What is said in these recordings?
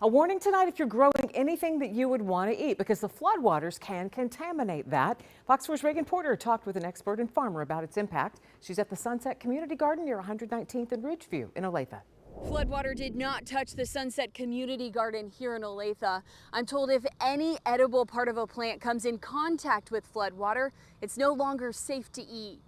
A warning tonight if you're growing anything that you would want to eat because the floodwaters can contaminate that. Fox 4's Reagan Porter talked with an expert and farmer about its impact. She's at the Sunset Community Garden near 119th and Ridgeview in Olathe. Floodwater did not touch the Sunset Community Garden here in Olathe. I'm told if any edible part of a plant comes in contact with floodwater, it's no longer safe to eat.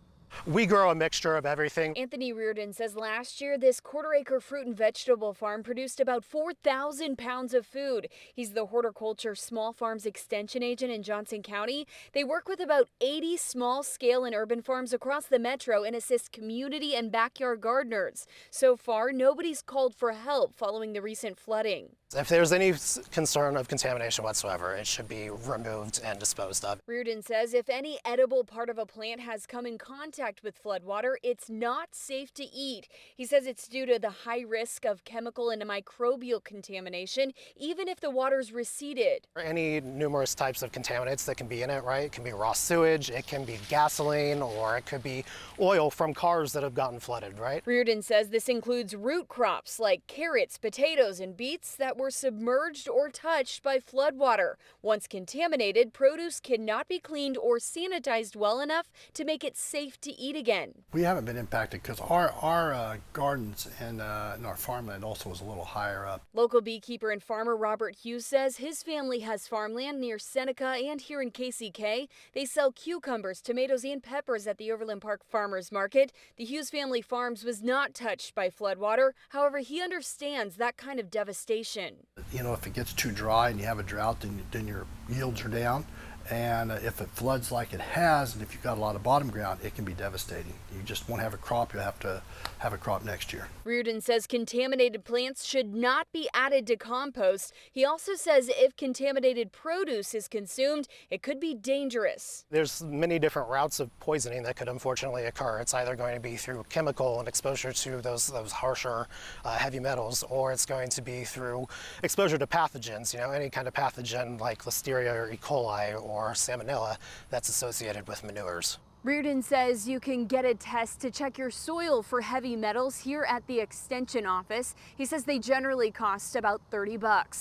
We grow a mixture of everything. Anthony Reardon says last year this quarter-acre fruit and vegetable farm produced about 4,000 pounds of food. He's the Horticulture Small Farms Extension Agent in Johnson County. They work with about 80 small-scale and urban farms across the metro and assist community and backyard gardeners. So far, nobody's called for help following the recent flooding. If there's any concern of contamination whatsoever, it should be removed and disposed of. Reardon says if any edible part of a plant has come in contact with floodwater, it's not safe to eat. He says it's due to the high risk of chemical and microbial contamination, even if the water's receded. Any numerous types of contaminants that can be in it, right? It can be raw sewage, it can be gasoline, or it could be oil from cars that have gotten flooded, right? Reardon says this includes root crops like carrots, potatoes, and beets that were submerged or touched by floodwater. Once contaminated, produce cannot be cleaned or sanitized well enough to make it safe to eat again. We haven't been impacted because our gardens and our farmland also is a little higher up. Local beekeeper and farmer Robert Hughes says his family has farmland near Seneca and here in KCK. They sell cucumbers, tomatoes, and peppers at the Overland Park Farmers Market. The Hughes family farms was not touched by floodwater. However, he understands that kind of devastation. You know, if it gets too dry and you have a drought, then your yields are down. And if it floods like it has, and if you've got a lot of bottom ground, it can be devastating. You just won't have a crop. You'll have to have a crop next year. Reardon says contaminated plants should not be added to compost. He also says if contaminated produce is consumed, it could be dangerous. There's many different routes of poisoning that could unfortunately occur. It's either going to be through chemical and exposure to those harsher heavy metals, or it's going to be through exposure to pathogens, you know, any kind of pathogen like Listeria or E. coli or Salmonella that's associated with manures. Reardon says you can get a test to check your soil for heavy metals here at the Extension office. He says they generally cost about $30.